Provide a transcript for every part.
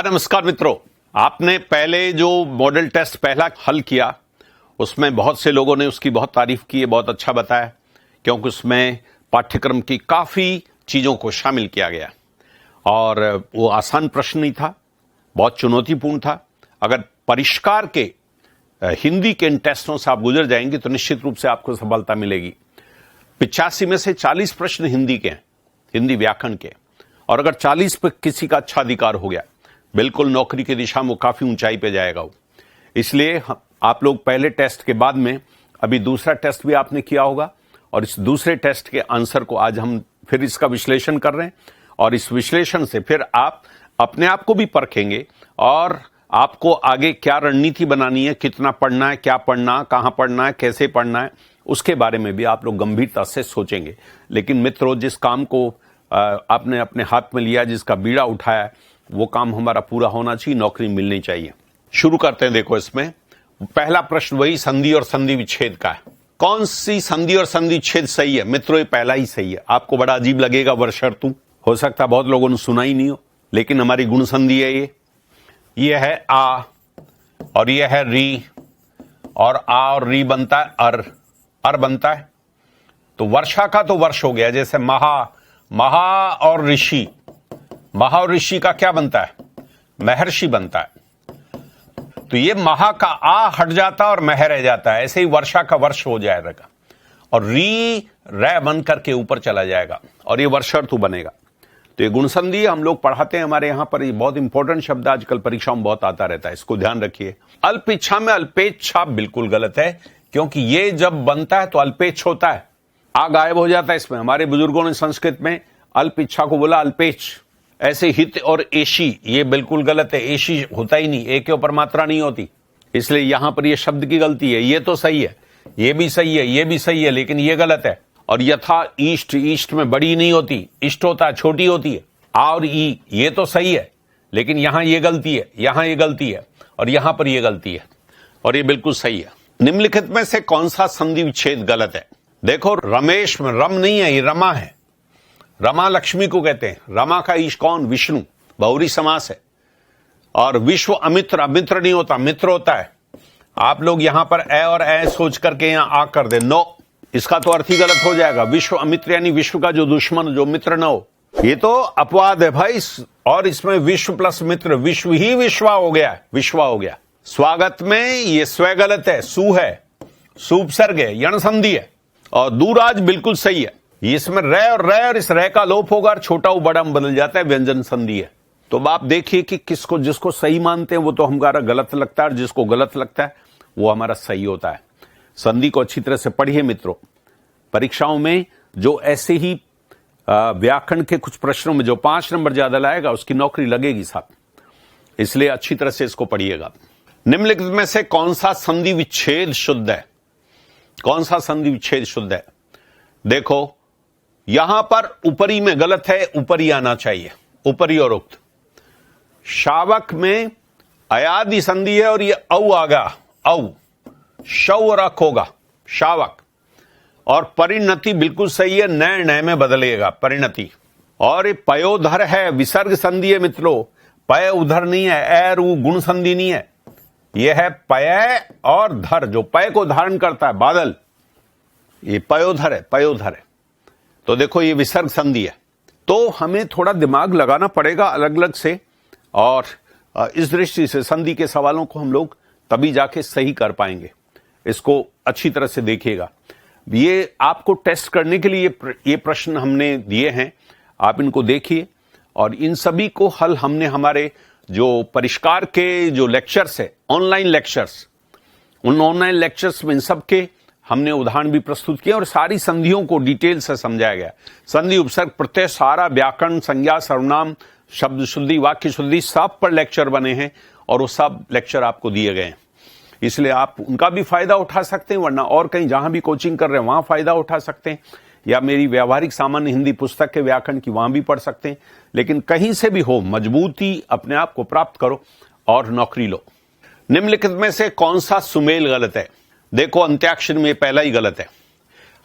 नमस्कार मित्रों, आपने पहले जो मॉडल टेस्ट पहला हल किया उसमें बहुत से लोगों ने उसकी बहुत तारीफ की है, बहुत अच्छा बताया, क्योंकि उसमें पाठ्यक्रम की काफी चीजों को शामिल किया गया और वो आसान प्रश्न नहीं था, बहुत चुनौतीपूर्ण था। अगर परिष्कार के हिंदी के इन टेस्टों से आप गुजर जाएंगे तो निश्चित रूप से आपको सफलता मिलेगी। 85 में से 40 प्रश्न हिंदी के हैं, हिंदी व्याकरण के, और अगर 40 पर किसी का अच्छा अधिकार हो गया, बिल्कुल नौकरी की दिशा में वो काफी ऊंचाई पे जाएगा वो। इसलिए आप लोग पहले टेस्ट के बाद में अभी दूसरा टेस्ट भी आपने किया होगा और इस दूसरे टेस्ट के आंसर को आज हम फिर इसका विश्लेषण कर रहे हैं और इस विश्लेषण से फिर आप अपने आप को भी परखेंगे और आपको आगे क्या रणनीति बनानी है, कितना पढ़ना है, क्या पढ़ना, कहां पढ़ना है, कैसे पढ़ना है, उसके बारे में भी आप लोग गंभीरता से सोचेंगे। लेकिन मित्रों, जिस काम को आपने अपने हाथ में लिया, जिसका बीड़ा उठाया, वो काम हमारा पूरा होना चाहिए, नौकरी मिलनी चाहिए। शुरू करते हैं। देखो, इसमें पहला प्रश्न वही संधि और संधि विच्छेद का है। कौन सी संधि और संधि विच्छेद सही है? मित्रों, ये पहला ही सही है। आपको बड़ा अजीब लगेगा, वर्षर्तु हो सकता है बहुत लोगों ने सुना ही नहीं हो, लेकिन हमारी गुण संधि है ये है आ और ये है री, और आ और री बनता है अर बनता है। तो वर्षा का तो वर्ष हो गया, जैसे महा और ऋषि, महा और ऋषि का क्या बनता है? महर्षि बनता है। तो ये महा का आ हट जाता है और मह रह जाता है, ऐसे ही वर्षा का वर्ष हो जाएगा और री रह बन करके ऊपर चला जाएगा और ये वर्षर्तु बनेगा। तो ये गुण संधि हम लोग पढ़ाते हैं हमारे यहां पर, ये बहुत इंपॉर्टेंट शब्द आजकल परीक्षाओं में बहुत आता रहता है, इसको ध्यान रखिए। अल्प इच्छा में अल्पेच्छा बिल्कुल गलत है, क्योंकि ये जब बनता है तो अल्पेच्छ होता है, आ गायब हो जाता है इसमें। हमारे बुजुर्गों ने संस्कृत में अल्प इच्छा को बोला अल्पेच्छ। ऐसे हित और एशी, ये बिल्कुल गलत है, एशी होता ही नहीं, ए के ऊपर मात्रा नहीं होती, इसलिए यहां पर ये शब्द की गलती है। ये तो सही है, ये भी सही है, ये भी सही है, लेकिन ये गलत है। और यथा ईष्ट, ईष्ट में बड़ी नहीं होती, इष्ट होता है, छोटी होती है। आ और ई, ये तो सही है, लेकिन यहां ये गलती है, यहां ये गलती है और यहां पर ये गलती है, और ये बिल्कुल सही है। निम्नलिखित में से कौन सा संधि विच्छेद गलत है? देखो, रमेश में रम नहीं है, ये रमा है। रमा लक्ष्मी को कहते हैं। रमा का ईश कौन? विष्णु, बहुरी समास है। और विश्व अमित्र, अमित्र नहीं होता, मित्र होता है। आप लोग यहां पर ए और ए सोच करके यहां आ कर दे, नो, इसका तो अर्थ ही गलत हो जाएगा। विश्व अमित्र यानी विश्व का जो दुश्मन, जो मित्र न हो, ये तो अपवाद है भाई। और इसमें विश्व प्लस मित्र, विश्व ही विश्वा हो गया, विश्वा हो गया। स्वागत में ये स्व गलत है, सु है, सुपसर्ग है, यण संधि है। और दूराज बिल्कुल सही है, इसमें रे और इस रे का लोप होगा और छोटा उ बड़ा में बदल जाता है, व्यंजन संधि है। तो आप देखिए कि किसको, जिसको सही मानते हैं वो तो हमारा गलत लगता है, और जिसको गलत लगता है वो हमारा सही होता है। संधि को अच्छी तरह से पढ़िए मित्रों। परीक्षाओं में जो ऐसे ही व्याकरण के कुछ प्रश्नों में जो 5 नंबर ज्यादा लाएगा उसकी नौकरी लगेगी साहब, इसलिए अच्छी तरह से इसको पढ़िएगा। निम्नलिखित में से कौन सा संधि विच्छेद शुद्ध है? कौन सा संधि विच्छेद शुद्ध है? देखो, यहां पर ऊपरी में गलत है, ऊपरी आना चाहिए, ऊपरी और उक्त। शावक में अयादि संधि है और ये औ आगा, औ, शौ और अक होगा, शावक। और परिणति बिल्कुल सही है, नय नय में बदलेगा, परिणति। और ये पयोधर है, विसर्ग संधि है मित्रों, पय उधर नहीं है, ए रू गुण संधि नहीं है, यह है पय और धर, जो पय को धारण करता है, बादल, ये पयोधर है, पयोधर है। तो देखो, ये विसर्ग संधि है। तो हमें थोड़ा दिमाग लगाना पड़ेगा अलग अलग से, और इस दृष्टि से संधि के सवालों को हम लोग तभी जाके सही कर पाएंगे। इसको अच्छी तरह से देखिएगा। ये आपको टेस्ट करने के लिए ये प्रश्न हमने दिए हैं, आप इनको देखिए। और इन सभी को हल हमने हमारे जो परिष्कार के जो लेक्चर्स है, ऑनलाइन लेक्चर्स, उन ऑनलाइन लेक्चर्स में इन सब के हमने उदाहरण भी प्रस्तुत किए और सारी संधियों को डिटेल से समझाया गया। संधि, उपसर्ग, प्रत्यय, सारा व्याकरण, संज्ञा, सर्वनाम, शब्द शुद्धि, वाक्य शुद्धि, सब पर लेक्चर बने हैं और वो सब लेक्चर आपको दिए गए हैं। इसलिए आप उनका भी फायदा उठा सकते हैं, वरना और कहीं जहां भी कोचिंग कर रहे हैं वहां फायदा उठा सकते हैं, या मेरी व्यावहारिक सामान्य हिंदी पुस्तक के व्याकरण की वहां भी पढ़ सकते हैं। लेकिन कहीं से भी हो, मजबूती अपने आप को प्राप्त करो और नौकरी लो। निम्नलिखित में से कौन सा सुमेल गलत है? देखो, अंत्याक्षर में पहला ही गलत है।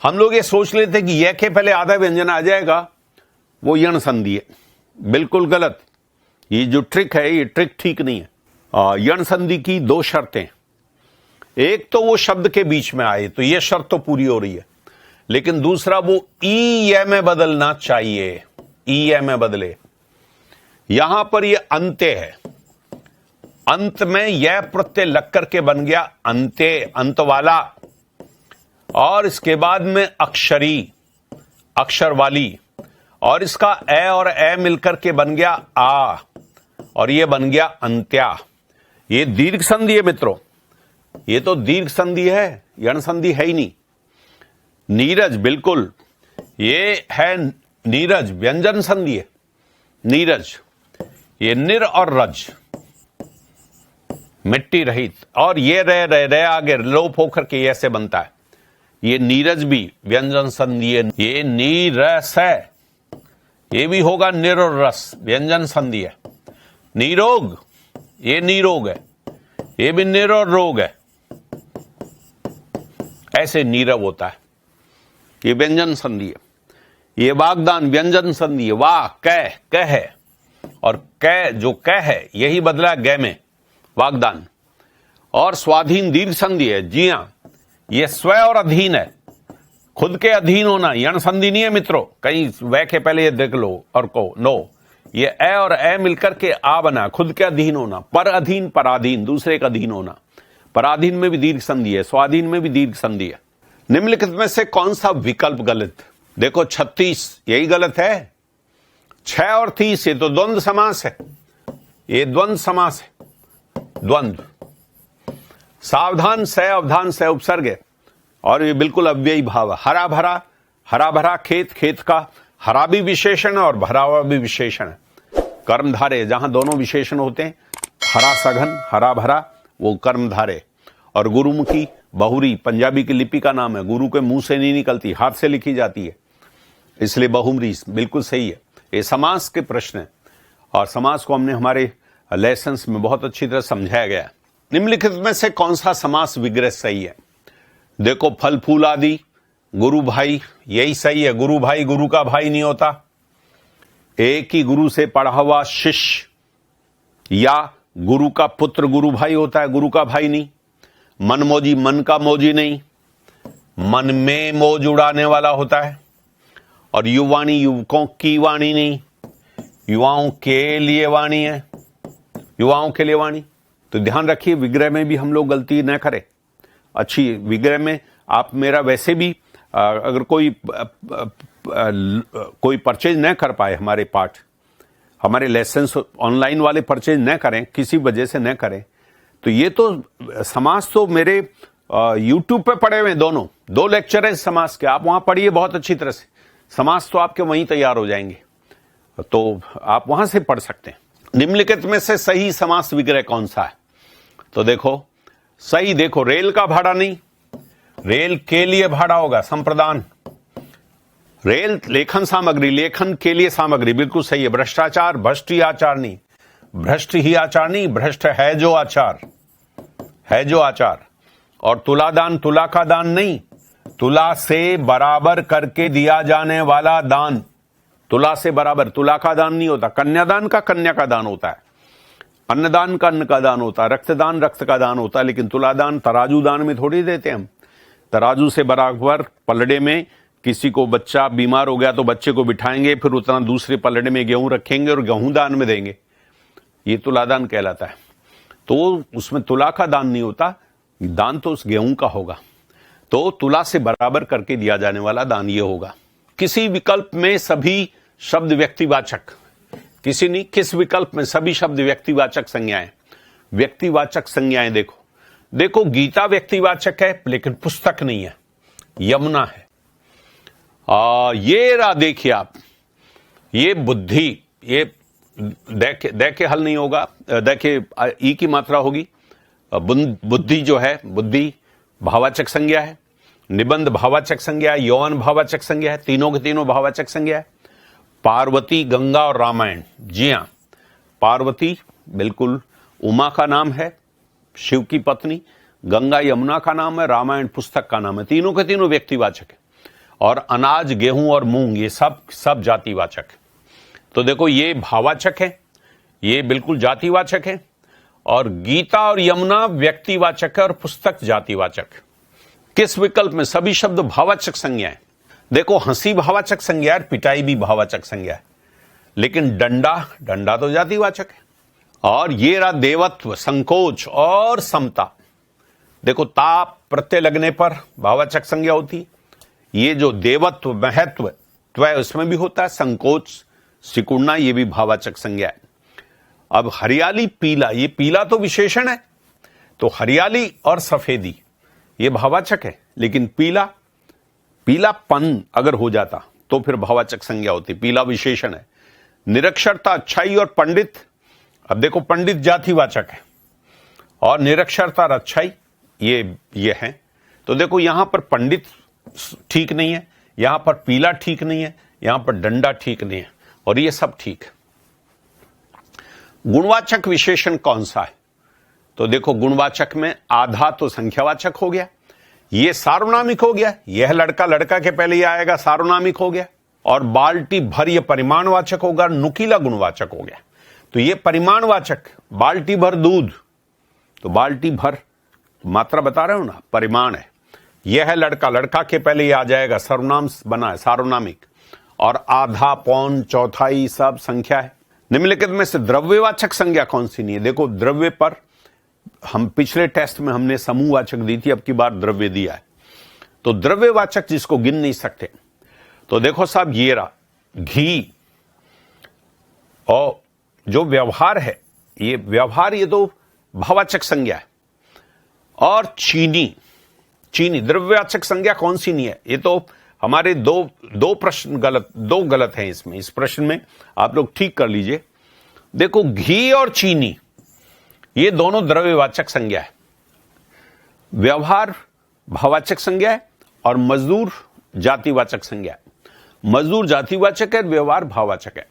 हम लोग ये सोच लेते कि यह के पहले आधा व्यंजन आ जाएगा, वो यण संधि है, बिल्कुल गलत। ये जो ट्रिक है, ये ट्रिक ठीक नहीं है। यण संधि की दो शर्तें, एक तो वो शब्द के बीच में आए, तो ये शर्त तो पूरी हो रही है, लेकिन दूसरा वो ई य में बदलना चाहिए, ई य में बदले। यहां पर ये अंत्य है, अंत में यह प्रत्यय लग करके बन गया अंत्य, अंत वाला, और इसके बाद में अक्षरी, अक्षर वाली, और इसका ए और ए मिलकर के बन गया आ, और ये बन गया अंत्या। ये दीर्घ संधि है मित्रों, ये तो दीर्घ संधि है, यण संधि है ही नहीं। नीरज, बिल्कुल ये है नीरज, व्यंजन संधि है नीरज। ये निर और रज, मिट्टी रहित, और ये रे आगे लोप होकर के ऐसे बनता है। ये नीरज भी व्यंजन संधि है। ये नीरस है, ये भी होगा निर और रस, व्यंजन संधि है। नीरोग, ये नीरोग है, ये भी निर और रोग है, ऐसे नीरव होता है, ये व्यंजन संधि है। ये वागदान व्यंजन संधि है, वाह कह है, और कै जो कह है यही बदला गे में, वागदान। और स्वाधीन दीर्घ संधि है, जी हां, ये स्व और अधीन है, खुद के अधीन होना, यण संधि नहीं है मित्रों, कहीं वह के पहले ये देख लो और को नो, ये ए और ए मिलकर के आ बना, खुद के अधीन होना, पर अधीन पराधीन, दूसरे का अधीन होना। पराधीन में भी दीर्घ संधि है, स्वाधीन में भी दीर्घ संधि है। निम्नलिखित में से कौन सा विकल्प गलत? देखो 36 यही गलत है, 6 और 30 ये तो द्वंद्व समास है, ये द्वंद्व समास है, द्वंद्व। सावधान से अवधान से उपसर्ग है, और ये बिल्कुल अव्ययी भाव है। हरा भरा, हरा भरा खेत, खेत का हरा भी विशेषण है और भरा हुआ भी विशेषण है। कर्मधारे, जहां दोनों विशेषण होते हैं, हरा सघन, हरा भरा, वो कर्मधारे। और गुरुमुखी, बहुरी पंजाबी की लिपि का नाम है, गुरु के मुंह से नहीं निकलती, हाथ से लिखी जाती है, इसलिए बहुमरी बिल्कुल सही है। ये समास के प्रश्न है, और समास को हमने हमारे लेसन्स में बहुत अच्छी तरह समझाया गया है। निम्नलिखित में से कौन सा समास विग्रह सही है? देखो फल फूल आदि, गुरु भाई, यही सही है। गुरु भाई गुरु का भाई नहीं होता। एक ही गुरु से पढ़ा हुआ शिष्य या गुरु का पुत्र गुरु भाई होता है, गुरु का भाई नहीं। मनमोजी मन का मोजी नहीं, मन में मौज उड़ाने वाला होता है। और युवाणी युवकों की वाणी नहीं, युवाओं के लिए वाणी है, युवाओं के लिए वाणी। तो ध्यान रखिए, विग्रह में भी हम लोग गलती न करें। अच्छी विग्रह में आप मेरा वैसे भी अगर कोई परचेज न कर पाए, हमारे पाठ, हमारे लेसन्स ऑनलाइन वाले परचेज न करें, किसी वजह से न करें, तो ये तो समास तो मेरे यूट्यूब पे पड़े हुए दोनों, 2 लेक्चर हैं समास के, आप वहां पढ़िए बहुत अच्छी तरह से। समास तो आपके वहीं तैयार हो जाएंगे, तो आप वहां से पढ़ सकते हैं। निम्नलिखित में से सही समास विग्रह कौन सा है? तो देखो सही, देखो रेल का भाड़ा नहीं, रेल के लिए भाड़ा होगा, संप्रदान। रेल लेखन सामग्री, लेखन के लिए सामग्री, बिल्कुल सही है। भ्रष्टाचार, भ्रष्ट ही आचार नहीं, भ्रष्ट ही आचार नहीं, भ्रष्ट है जो आचार, है जो आचार। और तुलादान, तुला का दान नहीं, तुला से बराबर करके दिया जाने वाला दान, तुला से बराबर, तुला का दान नहीं होता। कन्यादान का कन्या का दान होता है, अन्नदान का अन्न का दान होता है, रक्तदान रक्त का दान होता है। लेकिन तुलादान तराजू दान में थोड़ी देते हम। तराजू से बराबर पलड़े में किसी को बच्चा बीमार हो गया तो बच्चे को बिठाएंगे, फिर उतना दूसरे पलड़े में गेहूं रखेंगे और गेहूं दान में देंगे, ये तुलादान कहलाता है। तो उसमें तुला का दान नहीं होता, दान तो उस गेहूं का होगा। तो तुला से बराबर करके दिया जाने वाला दान ये होगा। किसी विकल्प में सभी शब्द व्यक्तिवाचक, किसी नहीं, किस विकल्प में सभी शब्द व्यक्तिवाचक संज्ञाएं, व्यक्तिवाचक संज्ञाएं। देखो देखो गीता व्यक्तिवाचक है लेकिन पुस्तक नहीं है, यमुना है। ये रहा, देखिए आप, ये बुद्धि, ये देखे हल नहीं होगा, देखे ई की मात्रा होगी। बुद्धि जो है, बुद्धि भावाचक संज्ञा है, निबंध भावाचक संज्ञा है, यौवन भावाचक संज्ञा है, तीनों के तीनों भावाचक संज्ञा है। पार्वती, गंगा और रामायण, जी हां, पार्वती बिल्कुल उमा का नाम है, शिव की पत्नी। गंगा यमुना का नाम है, रामायण पुस्तक का नाम है। तीनों के तीनों व्यक्तिवाचक है। और अनाज, गेहूं और मूंग, ये सब जातिवाचक है। तो देखो ये भावाचक है, ये बिल्कुल जातिवाचक है, और गीता और यमुना व्यक्तिवाचक है और पुस्तक जातिवाचक। किस विकल्प में? सभी शब्द भाववाचक संज्ञा है। देखो, हंसी भाववाचक संज्ञा है, पिटाई भी भाववाचक संज्ञा है, लेकिन डंडा तो जातिवाचक है। और ये रहा देवत्व, संकोच और समता। देखो, ताप प्रत्यय लगने पर भाववाचक संज्ञा होती। ये जो देवत्व, महत्व, त्वय उसमें भी होता है। संकोच, सिकुड़ना, ये भी भाववाचक संज्ञा है। अब हरियाली, पीला, ये पीला तो विशेषण है, तो हरियाली और सफेदी ये भाववाचक है, लेकिन पीलापन अगर हो जाता तो फिर भाववाचक संज्ञा होती। पीला विशेषण है। निरक्षरता, अच्छाई और पंडित, अब देखो पंडित जातिवाचक है और निरक्षरता और अच्छाई ये है। तो देखो, यहां पर पंडित ठीक नहीं है, यहां पर पीला ठीक नहीं है, यहां पर डंडा ठीक नहीं है, और ये सब ठीक है। गुणवाचक विशेषण कौन सा है? तो देखो, गुणवाचक में आधा तो संख्यावाचक हो गया, ये सार्वनामिक हो गया। यह लड़का के पहले ये आएगा, सार्वनामिक हो गया। और बाल्टी भर, ये परिमाणवाचक होगा, नुकीला गुणवाचक हो गया। तो ये परिमाणवाचक, बाल्टी भर दूध, तो बाल्टी भर मात्रा बता रहे हो ना, परिमाण है। यह है लड़का के पहले ये आ जाएगा, सर्वनाम बना है, सार्वनामिक। और आधा, पौन, चौथाई सब संख्या है। निम्नलिखित में से द्रव्यवाचक संज्ञा कौन सी नहीं है? देखो, द्रव्य पर हम पिछले टेस्ट में हमने समूहवाचक दी थी, अब की बार द्रव्य दिया है। तो द्रव्यवाचक जिसको गिन नहीं सकते, तो देखो साहब, ये रहा घी, और जो व्यवहार है, ये व्यवहार, ये तो भाववाचक संज्ञा है। और चीनी द्रव्यवाचक संज्ञा कौन सी नहीं है? ये तो हमारे दो प्रश्न गलत हैं इसमें। इस प्रश्न में आप लोग ठीक कर लीजिए। देखो, घी और चीनी ये दोनों द्रव्यवाचक संज्ञा है। व्यवहार भाववाचक संज्ञा है और मजदूर जातिवाचक संज्ञा है। मजदूर जातिवाचक है, व्यवहार भाववाचक है।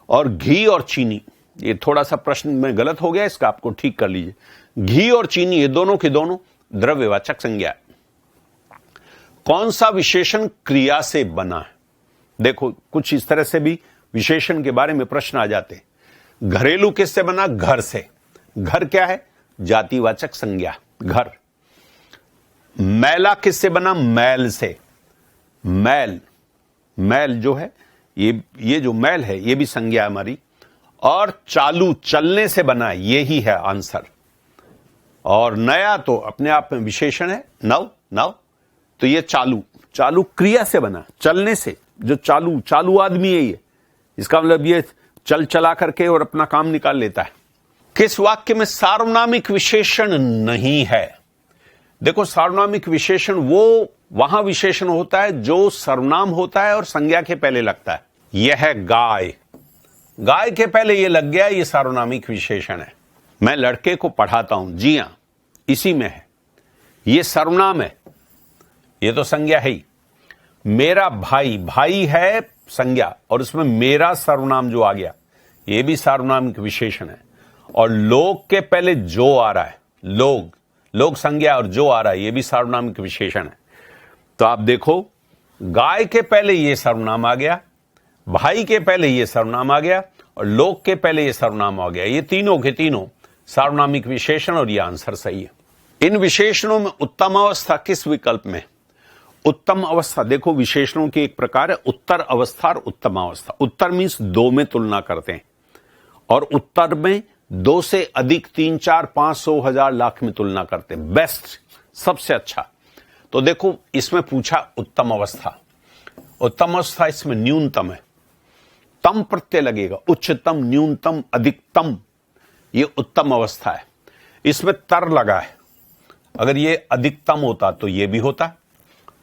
और घी और चीनी, ये थोड़ा सा प्रश्न में गलत हो गया, इसका आपको ठीक कर लीजिए। घी और चीनी ये दोनों के दोनों द्रव्यवाचक संज्ञा है। कौन सा विशेषण क्रिया से बना है? देखो, कुछ इस तरह से भी विशेषण के बारे में प्रश्न आ जाते हैं। घरेलू किससे बना? घर से। घर क्या है? जातिवाचक संज्ञा, घर। मैला किससे बना? मैल से। मैल जो है, ये जो मैल है, ये भी संज्ञा हमारी। और चालू, चलने से बना, ये ही है आंसर। और नया तो अपने आप में विशेषण है, नव, तो ये चालू क्रिया से बना, चलने से। जो चालू आदमी है, ये इसका मतलब ये चला करके और अपना काम निकाल लेता है। किस वाक्य में सार्वनामिक विशेषण नहीं है? देखो, सार्वनामिक विशेषण वो वहां विशेषण होता है जो सर्वनाम होता है और संज्ञा के पहले लगता है। यह है गाय के पहले ये लग गया, ये सार्वनामिक विशेषण है। मैं लड़के को पढ़ाता हूं, जी हां, इसी में है, ये सर्वनाम है, ये तो संज्ञा है ही। मेरा भाई है संज्ञा, और उसमें मेरा सर्वनाम जो आ गया, ये भी सार्वनामिक विशेषण है। और लोग के पहले जो आ रहा है, लोग संज्ञा, और जो आ रहा है, ये भी सार्वनामिक विशेषण है। तो आप देखो, गाय के पहले ये सर्वनाम आ गया, भाई के पहले ये सर्वनाम आ गया, और लोग के पहले ये सर्वनाम आ गया। ये तीनों के तीनों सार्वनामिक विशेषण, और ये आंसर सही है। इन विशेषणों में उत्तम अवस्था किस विकल्प में? उत्तम अवस्था, देखो, विशेषणों की एक प्रकार है उत्तर अवस्था और उत्तम अवस्था। उत्तर मीन्स दो में तुलना करते हैं, और उत्तर में दो से अधिक, 3, 4, 500, 1000, लाख में तुलना करते हैं। बेस्ट, सबसे अच्छा। तो देखो, इसमें पूछा उत्तम अवस्था। उत्तम अवस्था इसमें न्यूनतम है, तम प्रत्यय लगेगा। उच्चतम, न्यूनतम, अधिकतम, ये उत्तम अवस्था है। इसमें तर लगा है, अगर ये अधिकतम होता तो ये भी होता।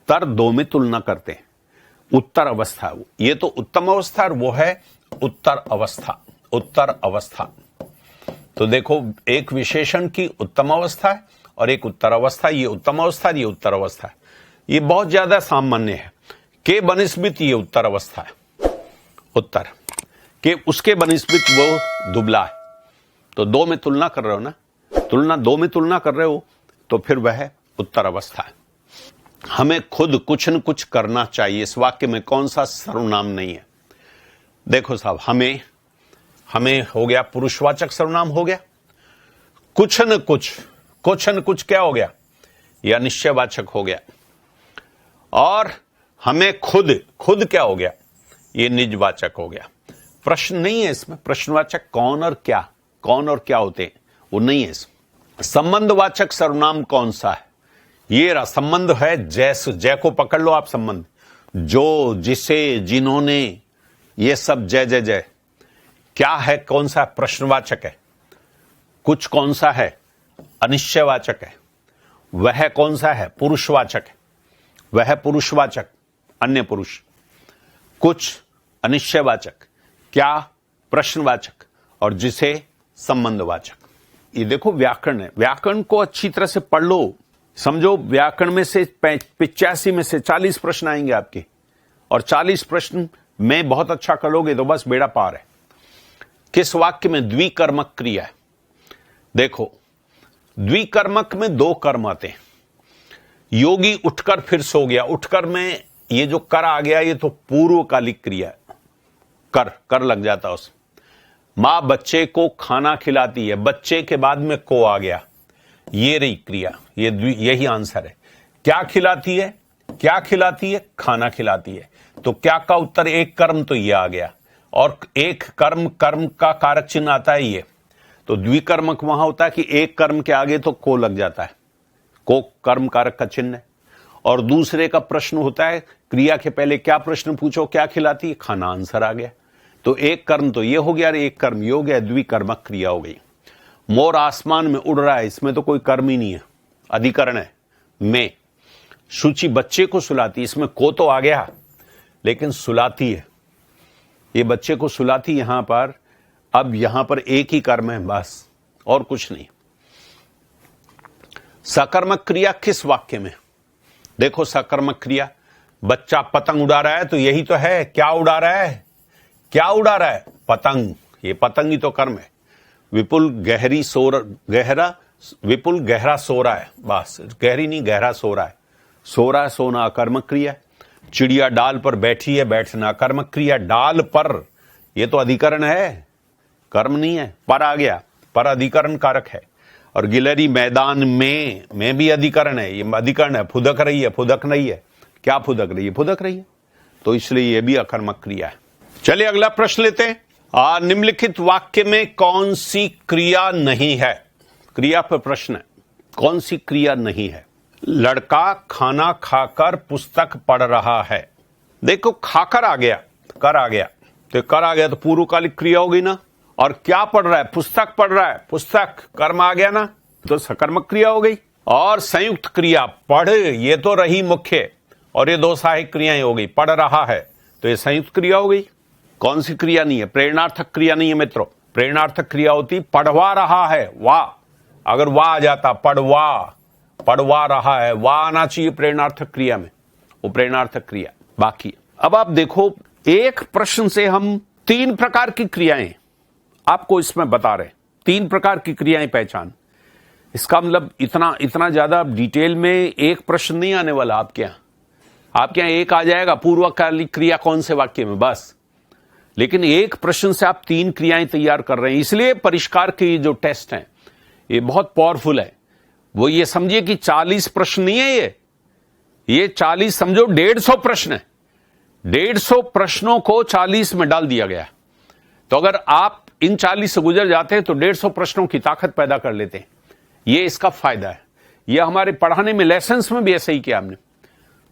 तर दो में तुलना करते हैं। उत्तर अवस्था, ये तो उत्तम अवस्था, और वो है उत्तर अवस्था। तो देखो, एक विशेषण की उत्तम अवस्था है और एक उत्तर अवस्था। ये उत्तम अवस्था, ये उत्तर अवस्था है। ये बहुत ज्यादा सामान्य है। के बनिस्बित, ये उत्तर अवस्था है, उत्तर के, उसके बनिस्बित वो दुबला है। तो दो में तुलना कर रहे हो ना, दो में तुलना कर रहे हो, तो फिर वह उत्तर अवस्था है। हमें खुद कुछ न कुछ करना चाहिए, इस वाक्य में कौन सा सर्वनाम नहीं है? देखो साहब, हमें हमें हो गया पुरुषवाचक सर्वनाम हो गया। कुछ न कुछ क्या हो गया, यह निश्चयवाचक हो गया। और हमें खुद क्या हो गया, ये निजवाचक हो गया। प्रश्न नहीं है इसमें, प्रश्नवाचक कौन और क्या होते हैं वो नहीं है इसमें। संबंधवाचक सर्वनाम कौन सा है, ये रहा संबंध है। जय को पकड़ लो आप, संबंध जो, जिसे, जिन्होंने, ये सब जय। क्या है, कौन सा प्रश्नवाचक है। कुछ कौन सा है, अनिश्चयवाचक है। वह कौन सा है, पुरुषवाचक है। वह पुरुषवाचक, अन्य पुरुष। कुछ अनिश्चयवाचक, क्या प्रश्नवाचक, और जिसे संबंधवाचक। ये देखो व्याकरण है, व्याकरण को अच्छी तरह से पढ़ लो, समझो। व्याकरण में से 85 में से 40 प्रश्न आएंगे आपके, और 40 प्रश्न में बहुत अच्छा कर लोगे तो बस बेड़ा पार है। किस वाक्य में द्विकर्मक क्रिया है, देखो द्विकर्मक में 2 कर्म आते हैं। योगी उठकर फिर सो गया, उठकर में ये जो कर आ गया ये तो पूर्वकालिक क्रिया है, कर लग जाता उसमें। मां बच्चे को खाना खिलाती है, बच्चे के बाद में को आ गया, ये रही क्रिया, यही आंसर है। क्या खिलाती है, खाना खिलाती है। तो क्या का उत्तर एक कर्म, तो ये आ गया। और एक कर्म का कारक चिन्ह आता है ये, तो द्विकर्मक वहां होता है कि एक कर्म के आगे तो को लग जाता है, को कर्म कारक का चिन्ह है। और दूसरे का प्रश्न होता है, क्रिया के पहले क्या प्रश्न पूछो, क्या खिलाती है, खाना, आंसर आ गया। तो एक कर्म तो ये हो गया और एक कर्म ये हो गया, द्विकर्मक क्रिया हो गई। मोर आसमान में उड़ रहा है, इसमें तो कोई कर्म ही नहीं है, अधिकरण है में। शुचि बच्चे को सुलाती, इसमें को तो आ गया लेकिन सुलाती है, ये बच्चे को सुलाती यहां पर। अब यहां पर एक ही कर्म है बस, और कुछ नहीं। सकर्मक क्रिया किस वाक्य में, देखो सकर्मक क्रिया, बच्चा पतंग उड़ा रहा है तो यही तो है। क्या उड़ा रहा है, पतंग, ये पतंग ही तो कर्म है। विपुल गहरा सो रहा है, बस गहरी नहीं गहरा सो रहा है। सोना अकर्मक क्रिया। चिड़िया डाल पर बैठी है, बैठना अकर्मक क्रिया। डाल पर, ये तो अधिकरण है, कर्म नहीं है। पर आ गया, पर अधिकरण कारक है। और गिलहरी मैदान में भी अधिकरण है, ये अधिकरण है। फुदक रही है, फुदक नहीं है। क्या फुदक रही है, फुदक रही है, तो इसलिए ये भी अकर्मक क्रिया है। चलिए अगला प्रश्न लेते हैं। निम्नलिखित वाक्य में कौन सी क्रिया नहीं है, क्रिया पर प्रश्न है, कौन सी क्रिया नहीं है। लड़का खाना खाकर पुस्तक पढ़ रहा है। देखो खाकर आ गया, कर आ गया, तो कर आ गया तो पूर्वकालिक क्रिया होगी ना। और क्या पढ़ रहा है, पुस्तक पढ़ रहा है, पुस्तक कर्म आ गया ना, तो सकर्मक क्रिया हो गई। और संयुक्त क्रिया पढ़, ये तो रही मुख्य, और ये 2 सहायक क्रियाएं हो गई। पढ़ रहा है तो ये संयुक्त क्रिया हो गई। कौन सी क्रिया नहीं है, प्रेरणार्थक क्रिया नहीं है मित्रों। प्रेरणार्थक क्रिया होती पढ़वा रहा है, वाह, अगर वाह आ जाता, पढ़वा रहा है, वाह आना चाहिए प्रेरणार्थक क्रिया में, वो प्रेरणार्थक क्रिया। बाकी अब आप देखो, एक प्रश्न से हम 3 प्रकार की क्रियाएं आपको इसमें बता रहे हैं, 3 प्रकार की क्रियाएं पहचान। इसका मतलब इतना ज्यादा डिटेल में एक प्रश्न नहीं आने वाला आपके यहां एक आ जाएगा, पूर्वकालिक क्रिया कौन से वाक्य में, बस। लेकिन एक प्रश्न से आप 3 क्रियाएं तैयार कर रहे हैं, इसलिए परिष्कार के जो टेस्ट हैं ये बहुत पावरफुल है। वो ये समझिए कि 40 प्रश्न नहीं है, ये 40 समझो 150 प्रश्न है। 150 प्रश्नों को 40 में डाल दिया गया। तो अगर आप इन 40 से गुजर जाते हैं तो 150 प्रश्नों की ताकत पैदा कर लेते हैं। ये इसका फायदा है। ये हमारे पढ़ाने में, लेसन्स में भी ऐसा ही किया हमने।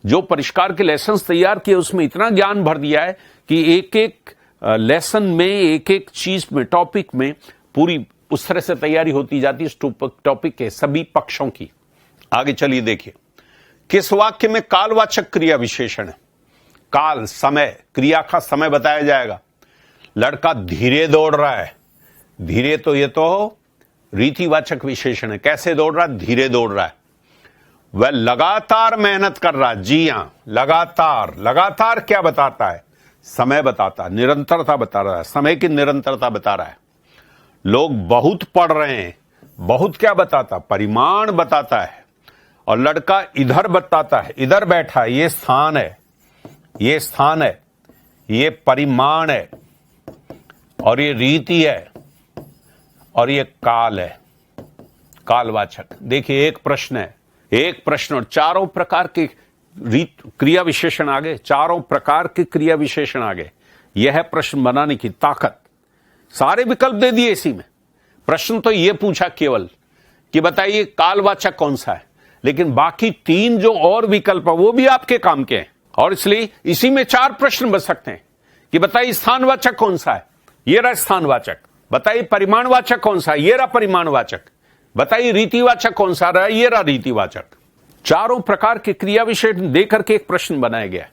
जो परिष्कार के लेसन्स तैयार किए उसमें इतना ज्ञान भर दिया है कि एक एक लेसन में, एक एक चीज में, टॉपिक में पूरी उस तरह से तैयारी होती जाती है, टॉपिक के सभी पक्षों की। आगे चलिए देखिए, किस वाक्य में कालवाचक क्रिया विशेषण है। काल, समय, क्रिया का समय बताया जाएगा। लड़का धीरे दौड़ रहा है, धीरे तो ये तो रीतिवाचक विशेषण है। कैसे दौड़ रहा है, धीरे दौड़ रहा है। वह लगातार मेहनत कर रहा है, जी हां, लगातार क्या बताता है, समय बताता है, निरंतरता बता रहा है, समय की निरंतरता बता रहा है। लोग बहुत पढ़ रहे हैं, बहुत क्या बताता, परिमाण बताता है। और लड़का इधर बताता है, इधर बैठा है, ये स्थान है, ये परिमाण है। और ये रीति है और ये काल है, कालवाचक। देखिए एक प्रश्न है, एक प्रश्न और चारों प्रकार के क्रिया विशेषण आ गए, चारों प्रकार के क्रिया विशेषण आ गए। यह है प्रश्न बनाने की ताकत। सारे विकल्प दे दिए इसी में। प्रश्न तो यह पूछा केवल कि बताइए कालवाचक कौन सा है, लेकिन बाकी 3 जो और विकल्प है वो भी आपके काम के हैं, और इसलिए इसी में 4 प्रश्न बच सकते हैं कि बताइए स्थानवाचक कौन सा है, ये रहा स्थानवाचक। बताइए परिमाणवाचक कौन सा है, ये रहा परिमाणवाचक। बताइए रीतिवाचक कौन सा रहा, ये रहा रीतिवाचक। चारों प्रकार के क्रिया विशेषण देकर के एक प्रश्न बनाया गया।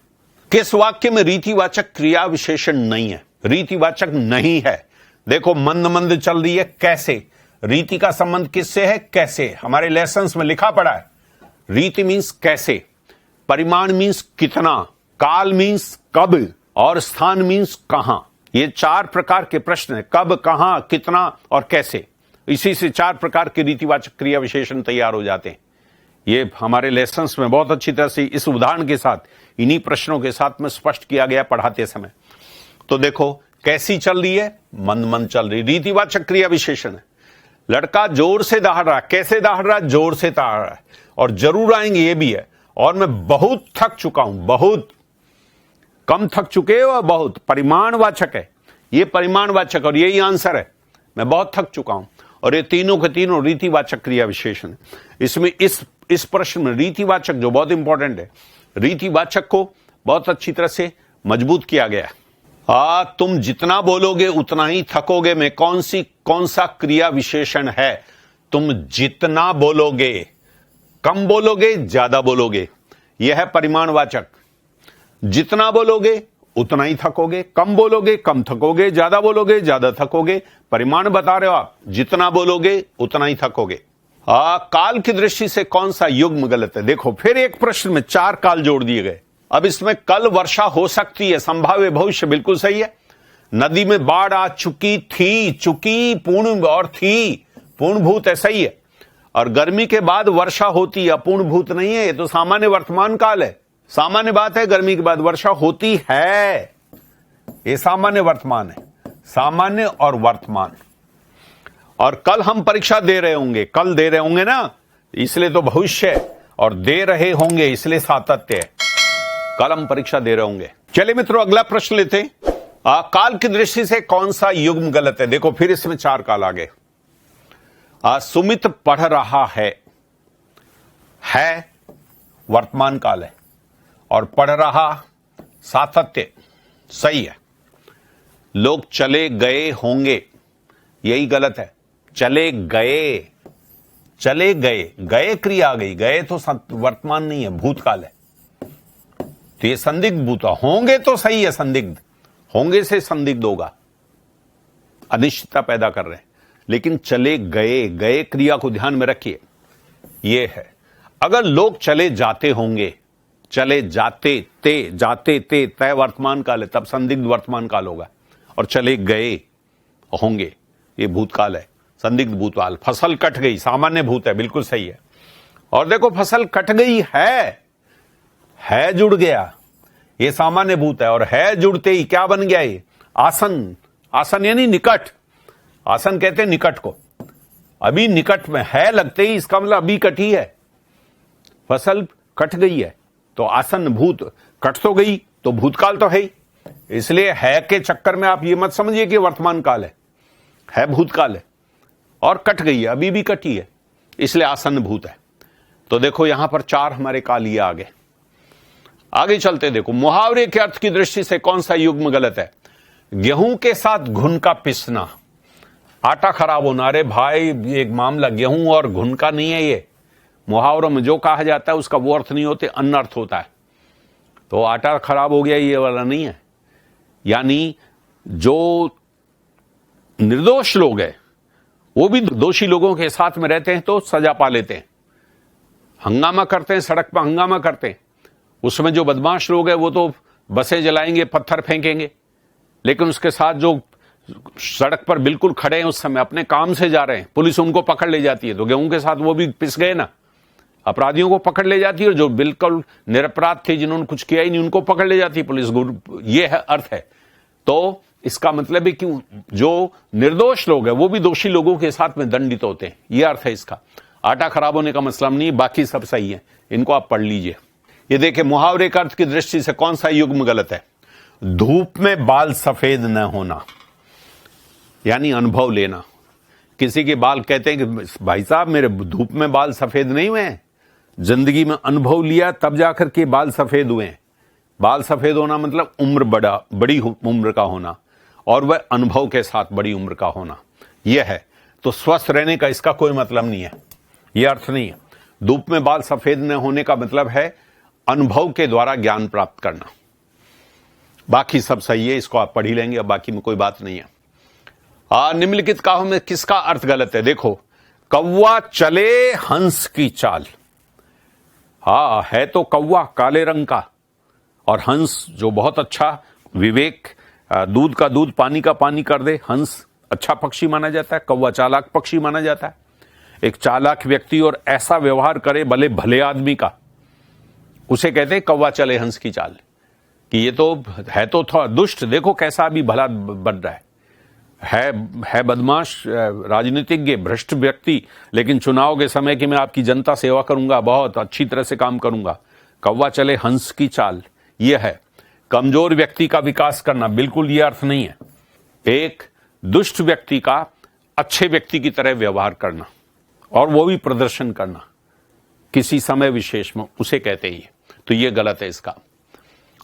किस वाक्य में रीतिवाचक क्रिया विशेषण नहीं है, रीतिवाचक नहीं है? देखो मंद मंद चल रही है, कैसे? रीति का संबंध किससे है? कैसे? हमारे लेसन्स में लिखा पड़ा है। रीति मीन्स कैसे, परिमाण मीन्स कितना, काल मीन्स कब, और स्थान मीन्स कहां। ये 4 प्रकार के प्रश्न है, कब, कहां, कितना और कैसे। इसी से 4 प्रकार के रीतिवाचक क्रिया विशेषण तैयार हो जाते हैं। ये हमारे लेसन्स में बहुत अच्छी तरह से इस उदाहरण के साथ, इन्हीं प्रश्नों के साथ में स्पष्ट किया गया पढ़ाते समय। तो देखो कैसी चल रही है, मंद मंद चल रही, रीतिवाचक क्रिया विशेषण है। लड़का जोर से दहाड़ रहा, कैसे दहाड़ रहा? जोर से दहाड़ रहा है, और जरूर आएंगे ये भी है। और मैं बहुत थक चुका हूं, बहुत कम थक चुके हो, बहुत परिमाणवाचक है, ये परिमाणवाचक, और यही आंसर है, मैं बहुत थक चुका हूं। और ये तीनों के तीनों रीतिवाचक क्रिया विशेषण है। इसमें इस प्रश्न में रीतिवाचक जो बहुत इंपॉर्टेंट है, रीतिवाचक को बहुत अच्छी तरह से मजबूत किया गया है। तुम जितना बोलोगे उतना ही थकोगे में कौन सा क्रिया विशेषण है? तुम जितना बोलोगे, कम बोलोगे ज्यादा बोलोगे, यह है परिमाणवाचक। जितना बोलोगे उतना ही थकोगे, कम बोलोगे कम थकोगे, ज्यादा बोलोगे ज्यादा थकोगे। परिमाण बता रहे हो आप, जितना बोलोगे उतना ही थकोगे। काल की दृष्टि से कौन सा युग्म गलत है? देखो फिर एक प्रश्न में 4 काल जोड़ दिए गए। अब इसमें कल वर्षा हो सकती है, संभाव्य भविष्य बिल्कुल सही है। नदी में बाढ़ आ चुकी थी, चुकी पूर्ण और थी, पूर्णभूत है, सही है। और गर्मी के बाद वर्षा होती है, अपूर्णभूत नहीं है, ये तो सामान्य वर्तमान काल है। सामान्य बात है, गर्मी के बाद वर्षा होती है, ये सामान्य वर्तमान है, सामान्य और वर्तमान। और कल हम परीक्षा दे रहे होंगे, कल दे रहे होंगे ना, इसलिए तो भविष्य है, और दे रहे होंगे इसलिए सातत्य है। कल हम परीक्षा दे रहे होंगे। चलिए मित्रों अगला प्रश्न लेते हैं। काल की दृष्टि से कौन सा युग्म गलत है? देखो फिर इसमें 4 काल आ गए। सुमित पढ़ रहा है वर्तमान काल है, और पढ़ रहा सातत्य, सही है। लोग चले गए होंगे, यही गलत है। चले गए, चले गए, गए क्रिया आ गई, गए तो वर्तमान नहीं है, भूतकाल है, तो ये संदिग्ध भूत होंगे तो सही है। संदिग्ध होंगे से संदिग्ध होगा, अनिश्चितता पैदा कर रहे हैं। लेकिन चले गए, गए क्रिया को ध्यान में रखिए, ये है। अगर लोग चले जाते होंगे, चले जाते ते तय वर्तमान काल है, तब संदिग्ध वर्तमान काल होगा। और चले गए होंगे, ये भूतकाल है, संदिग्ध भूतकाल। फसल कट गई, सामान्य भूत है, बिल्कुल सही है। और देखो फसल कट गई है जुड़ गया, ये सामान्य भूत है। और है जुड़ते ही क्या बन गया? ये आसन, आसन यानी निकट, आसन कहते हैं निकट को। अभी निकट में है लगते ही, इसका मतलब अभी कटी है, फसल कट गई है, तो आसन भूत, कट तो गई तो भूतकाल तो है ही। इसलिए है के चक्कर में आप ये मत समझिए कि वर्तमान काल है भूतकाल है, और कट गई है, अभी भी कटी है, इसलिए आसन भूत है। तो देखो यहां पर 4 हमारे काल ये आ गए। आगे चलते देखो, मुहावरे के अर्थ की दृष्टि से कौन सा युग्म गलत है? गेहूं के साथ घुन का पिसना, आटा खराब होना। अरे भाई एक मामला गेहूं और घुन का नहीं है, ये मुहावरों में जो कहा जाता है उसका वो अर्थ नहीं होते, अन्य अर्थ होता है। तो आटा खराब हो गया ये वाला नहीं है। यानी जो निर्दोष लोग हैं वो भी दोषी लोगों के साथ में रहते हैं तो सजा पा लेते हैं। हंगामा करते हैं, सड़क पर हंगामा करते हैं, उसमें जो बदमाश लोग हैं वो तो बसें जलाएंगे, पत्थर फेंकेंगे, लेकिन उसके साथ जो सड़क पर बिल्कुल खड़े हैं, उस समय अपने काम से जा रहे हैं, पुलिस उनको पकड़ ले जाती है। तो गेहूं के साथ वो भी पिस गए ना, अपराधियों को पकड़ ले जाती है, और जो बिल्कुल निरपराध थे, जिन्होंने कुछ किया ही नहीं, उनको पकड़ ले जाती है पुलिस। ये है अर्थ है। तो इसका मतलब है कि जो निर्दोष लोग हैं वो भी दोषी लोगों के साथ में दंडित होते हैं, यह अर्थ है इसका। आटा खराब होने का मसला नहीं है, बाकी सब सही है, इनको आप पढ़ लीजिए। ये देखिए, मुहावरे का अर्थ की दृष्टि से कौन सा युग्म गलत है? धूप में बाल सफेद न होना, यानी अनुभव लेना। किसी के बाल कहते हैं कि भाई साहब मेरे धूप में बाल सफेद नहीं हुए हैं, जिंदगी में अनुभव लिया तब जाकर के बाल सफेद हुए हैं। बाल सफेद होना मतलब उम्र बड़ी उम्र का होना, और वह अनुभव के साथ बड़ी उम्र का होना, यह है। तो स्वस्थ रहने का इसका कोई मतलब नहीं है, यह अर्थ नहीं है। धूप में बाल सफेद न होने का मतलब है अनुभव के द्वारा ज्ञान प्राप्त करना। बाकी सब सही है, इसको आप पढ़ ही लेंगे, अब बाकी में कोई बात नहीं है। निम्नलिखित काव्य में किसका अर्थ गलत है? देखो, कौवा चले हंस की चाल। है तो कौवा काले रंग का, और हंस जो बहुत अच्छा विवेक, दूध का दूध पानी का पानी कर दे, हंस अच्छा पक्षी माना जाता है, कौवा चालाक पक्षी माना जाता है। एक चालाक व्यक्ति और ऐसा व्यवहार करे भले आदमी का, उसे कहते हैं कौवा चले हंस की चाल, कि ये तो है तो थोड़ा दुष्ट, देखो कैसा अभी भला बन रहा है बदमाश, राजनीतिज्ञ, भ्रष्ट व्यक्ति, लेकिन चुनाव के समय कि मैं आपकी जनता सेवा करूंगा, बहुत अच्छी तरह से काम करूंगा। कौवा चले हंस की चाल, यह है। कमजोर व्यक्ति का विकास करना, बिल्कुल यह अर्थ नहीं है। एक दुष्ट व्यक्ति का अच्छे व्यक्ति की तरह व्यवहार करना, और वो भी प्रदर्शन करना किसी समय विशेष में, उसे कहते ही। तो यह गलत है इसका।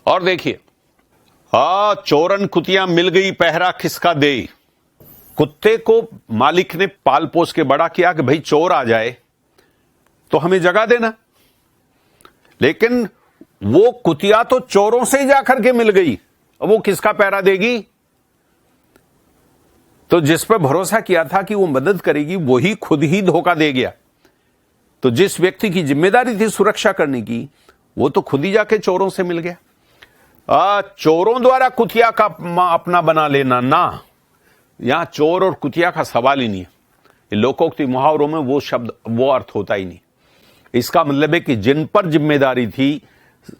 और देखिए, चोरन कुतिया मिल गई पहरा किसका दे। कुत्ते को मालिक ने पाल पोस के बड़ा किया कि भाई चोर आ जाए तो हमें जगह देना, लेकिन वो कुतिया तो चोरों से ही जाकर के मिल गई, अब वो किसका पहरा देगी? तो जिस पर भरोसा किया था कि वो मदद करेगी, वही खुद ही धोखा दे गया। तो जिस व्यक्ति की जिम्मेदारी थी सुरक्षा करने की, वो तो खुद ही जाके चोरों से मिल गया। चोरों द्वारा कुतिया का अपना बना लेना ना, यहां चोर और कुतिया का सवाल ही नहीं है। लोकोक्ति मुहावरों में वो शब्द, वो अर्थ होता ही नहीं। इसका मतलब है कि जिन पर जिम्मेदारी थी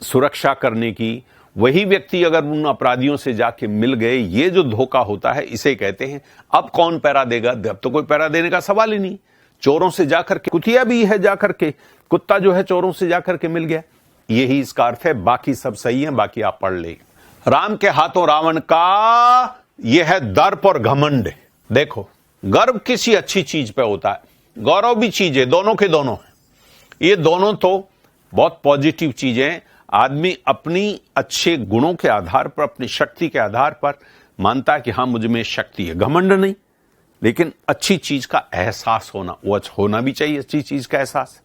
सुरक्षा करने की, वही व्यक्ति अगर उन अपराधियों से जाके मिल गए, ये जो धोखा होता है इसे कहते हैं। अब कौन पैरा देगा? अब तो कोई पैरा देने का सवाल ही नहीं। चोरों से जाकर के, कुतिया भी है जाकर के, कुत्ता जो है चोरों से जाकर के मिल गया, यही इसका अर्थ है। बाकी सब सही है, बाकी आप पढ़ ले। राम के हाथों रावण का यह है दर्प और घमंड। देखो, गर्व किसी अच्छी चीज पे होता है, गौरव भी चीज है, दोनों के दोनों है। ये दोनों तो बहुत पॉजिटिव चीजें। आदमी अपनी अच्छे गुणों के आधार पर, अपनी शक्ति के आधार पर मानता है कि हां मुझ में शक्ति है, घमंड नहीं। लेकिन अच्छी चीज का एहसास होना, वो होना भी चाहिए, अच्छी चीज का एहसास,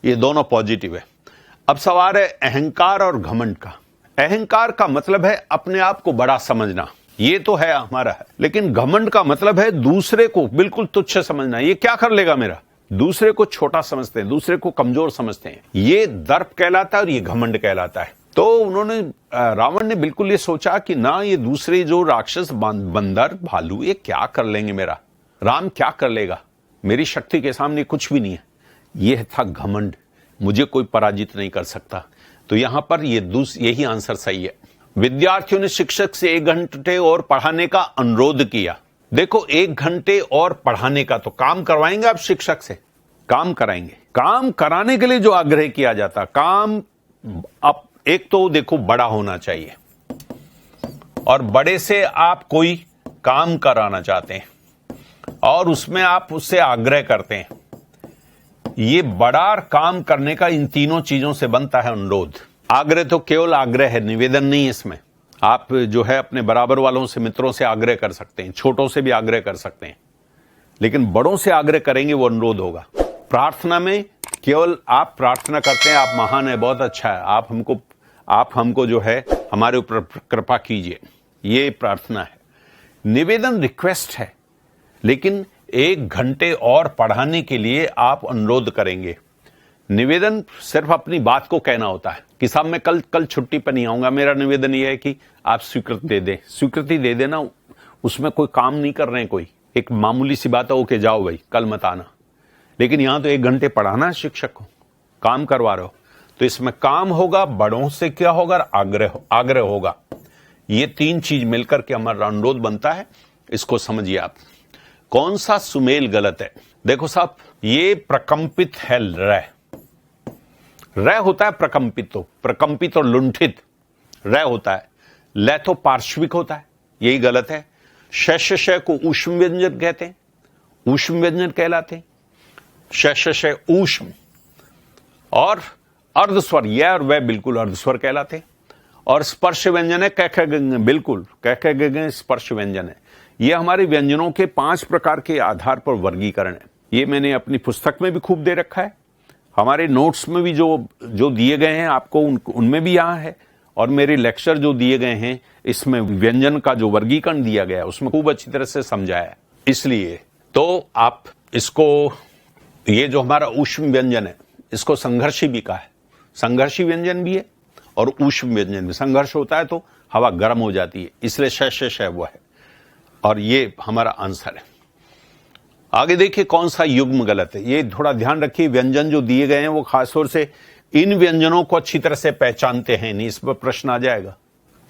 ये दोनों पॉजिटिव है। अब सवाल है अहंकार और घमंड का। अहंकार का मतलब है अपने आप को बड़ा समझना, ये तो है हमारा है। लेकिन घमंड का मतलब है दूसरे को बिल्कुल तुच्छ समझना, ये क्या कर लेगा मेरा। दूसरे को छोटा समझते हैं, दूसरे को कमजोर समझते हैं, ये दर्प कहलाता है और ये घमंड कहलाता है। तो उन्होंने, रावण ने बिल्कुल ये सोचा कि ना, ये दूसरे जो राक्षस, बंदर, भालू, ये क्या कर लेंगे मेरा, राम क्या कर लेगा, मेरी शक्ति के सामने कुछ भी नहीं है। यह था घमंड, मुझे कोई पराजित नहीं कर सकता। तो यहां पर यही आंसर सही है। विद्यार्थियों ने शिक्षक से 1 घंटे और पढ़ाने का अनुरोध किया। देखो, 1 घंटे और पढ़ाने का, तो काम करवाएंगे आप शिक्षक से, काम कराएंगे। काम कराने के लिए जो आग्रह किया जाता, काम अब एक तो देखो बड़ा होना चाहिए, और बड़े से आप कोई काम कराना चाहते हैं और उसमें आप उससे आग्रह करते हैं। ये बड़ा काम करने का इन तीनों चीजों से बनता है अनुरोध। आग्रह तो केवल आग्रह है, निवेदन नहीं है इसमें। आप जो है अपने बराबर वालों से, मित्रों से आग्रह कर सकते हैं, छोटों से भी आग्रह कर सकते हैं, लेकिन बड़ों से आग्रह करेंगे वो अनुरोध होगा। प्रार्थना में केवल आप प्रार्थना करते हैं, आप महान है, बहुत अच्छा है, आप हमको जो है हमारे ऊपर कृपा कीजिए, ये प्रार्थना है। निवेदन रिक्वेस्ट है, लेकिन 1 घंटे और पढ़ाने के लिए आप अनुरोध करेंगे। निवेदन सिर्फ अपनी बात को कहना होता है कि साहब मैं कल छुट्टी पर नहीं आऊंगा, मेरा निवेदन यह है कि आप स्वीकृति दे दें। स्वीकृति दे देना, उसमें कोई काम नहीं कर रहे हैं, कोई एक मामूली सी बात है, ओके जाओ भाई कल मत आना। लेकिन यहां तो 1 घंटे पढ़ाना है शिक्षक को, काम करवा रहे हो, तो इसमें काम होगा, बड़ों से क्या होगा, आग्रह होगा। ये तीन चीज मिलकर के हमारा अनुरोध बनता है। इसको समझिए आप। कौन सा सुमेल गलत है? देखो साहब, ये प्रकंपित है रह होता है प्रकंपित, तो प्रकंपित और लुंठित रह होता है। लय तो पार्श्विक होता है, यही गलत है। शय को ऊष्म व्यंजन कहते हैं, ऊष्म व्यंजन कहलाते हैं। शय ऊष्म। और अर्धस्वर यह और वह बिल्कुल अर्धस्वर कहलाते हैं। और स्पर्श व्यंजन है कह बिल्कुल कह स्पर्श व्यंजन है। यह हमारे व्यंजनों के 5 प्रकार के आधार पर वर्गीकरण है। ये मैंने अपनी पुस्तक में भी खूब दे रखा है, हमारे नोट्स में भी जो दिए गए हैं आपको उनमें भी यहां है, और मेरे लेक्चर जो दिए गए हैं इसमें व्यंजन का जो वर्गीकरण दिया गया है उसमें खूब अच्छी तरह से समझाया है। इसलिए तो आप इसको, ये जो हमारा ऊष्म व्यंजन है इसको संघर्षी भी कहा है। संघर्षी व्यंजन भी है और ऊष्म व्यंजन भी। संघर्ष होता है तो हवा गर्म हो जाती है, इसलिए शय वो है। और ये हमारा आंसर है। आगे देखिए कौन सा युग्म गलत है। ये थोड़ा ध्यान रखिए, व्यंजन जो दिए गए हैं वो खासतौर से इन व्यंजनों को अच्छी तरह से पहचानते हैं नहीं, इस पर प्रश्न आ जाएगा।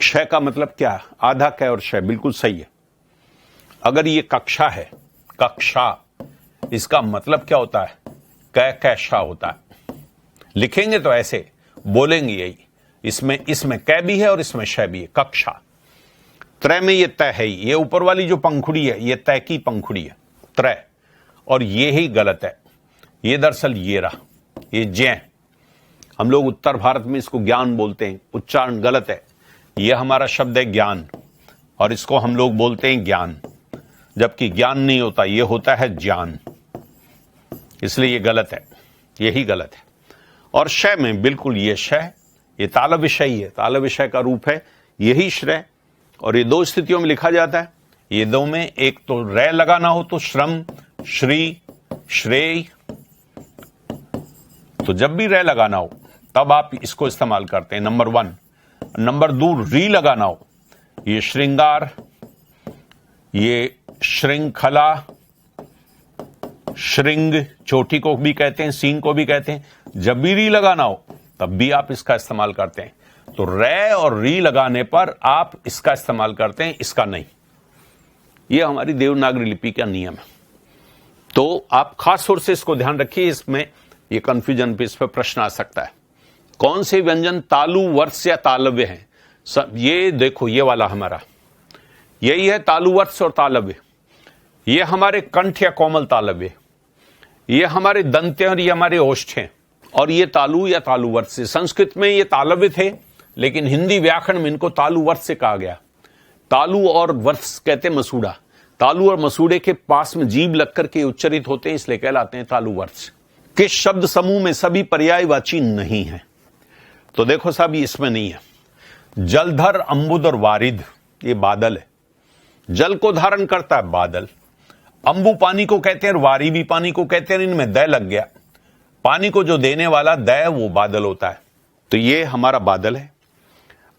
क्षय का मतलब क्या है? आधा क और शय, बिल्कुल सही है। अगर ये कक्षा है, कक्षा, इसका मतलब क्या होता है? क होता है। लिखेंगे तो ऐसे, बोलेंगे यही। इसमें क भी है और इसमें शय भी है, कक्षा। त्रय में ये तय है, ये ऊपर वाली जो पंखुड़ी है ये तय की पंखुड़ी है, त्रय, और ये ही गलत है। ये दरअसल ये रहा, ये जय। हम लोग उत्तर भारत में इसको ज्ञान बोलते हैं, उच्चारण गलत है। यह हमारा शब्द है ज्ञान, और इसको हम लोग बोलते हैं ज्ञान, जबकि ज्ञान नहीं होता, यह होता है ज्ञान। इसलिए ये गलत है, यही गलत है। और शय में बिल्कुल ये शय, ये तालव्य शय है, तालव्य शय का रूप है, यही श्रेय। और ये 2 स्थितियों में लिखा जाता है। ये 2 में, एक तो रे लगाना हो तो श्रम, श्री, श्रेय, तो जब भी रे लगाना हो तब आप इसको इस्तेमाल करते हैं, नंबर 1। नंबर 2, री लगाना हो, ये श्रृंगार, ये श्रृंखला, श्रृंग, चोटी को भी कहते हैं, सींग को भी कहते हैं। जब भी री लगाना हो तब भी आप इसका इस्तेमाल करते हैं। तो रे और री लगाने पर आप इसका इस्तेमाल करते हैं, इसका नहीं। यह हमारी देवनागरी लिपि का नियम है। तो आप खास तौर से इसको ध्यान रखिए, इसमें ये कंफ्यूजन पे, इस पर प्रश्न आ सकता है। कौन से व्यंजन तालु, वर्ष या तालव्य हैं? ये देखो, ये वाला हमारा यही है, तालु, वर्ष और तालव्य। ये हमारे कंठ या कोमल तालव्य, ये हमारे दंते और ये हमारे ओष्ठ हैं, और ये तालु या तालु वर्ष से। संस्कृत में ये तालव्य थे, लेकिन हिंदी व्याकरण में इनको तालु वर्ष से कहा गया। तालु और वर्ष कहते मसूड़ा, तालु और मसूड़े के पास में जीभ लगकर के उच्चरित होते हैं, इसलिए कहलाते हैं तालु वर्ष। किस शब्द समूह में सभी पर्यायवाची नहीं है? तो देखो साहब, इसमें नहीं है। जलधर, अंबुद और वारिद, ये बादल है, जल को धारण करता है बादल। अंबु पानी को कहते हैं और वारी भी पानी को कहते हैं, इनमें दय लग गया। पानी को जो देने वाला दय वो बादल होता है, तो ये हमारा बादल है।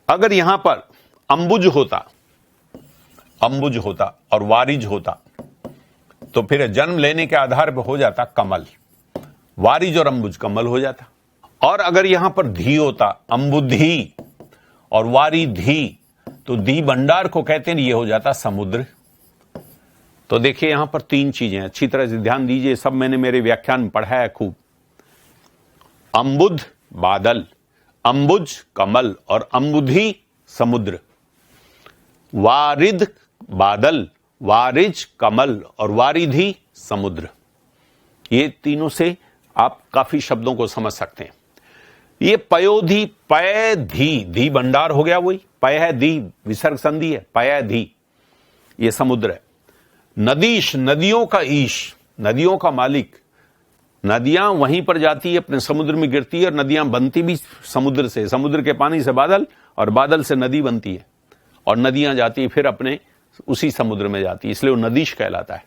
अगर यहां पर अंबुज होता और वारिज होता तो फिर जन्म लेने के आधार पर हो जाता कमल, वारिज और अंबुज कमल हो जाता। और अगर यहां पर धी होता, अंबुधी और वारी धी, तो धी भंडार को कहते हैं, ये हो जाता समुद्र। तो देखिए यहां पर 3 चीजें, अच्छी तरह से ध्यान दीजिए, सब मैंने मेरे व्याख्यान में पढ़ा है खूब। अंबुध बादल, अंबुज कमल और अंबुधी समुद्र। वारिद बादल, वारिज कमल और वारिधि समुद्र। ये तीनों से आप काफी शब्दों को समझ सकते हैं। ये पयोधी, पय धी, धी भंडार हो गया, वही पय है, धी विसर्ग संधि है, पय धी, ये समुद्र है। नदीश, नदियों का ईश, नदियों का मालिक। नदियां वहीं पर जाती है, अपने समुद्र में गिरती है, और नदियां बनती भी समुद्र से, समुद्र के पानी से बादल, और बादल से नदी बनती है, और नदियां जाती है फिर अपने उसी समुद्र में जाती है, इसलिए वो नदीश कहलाता है।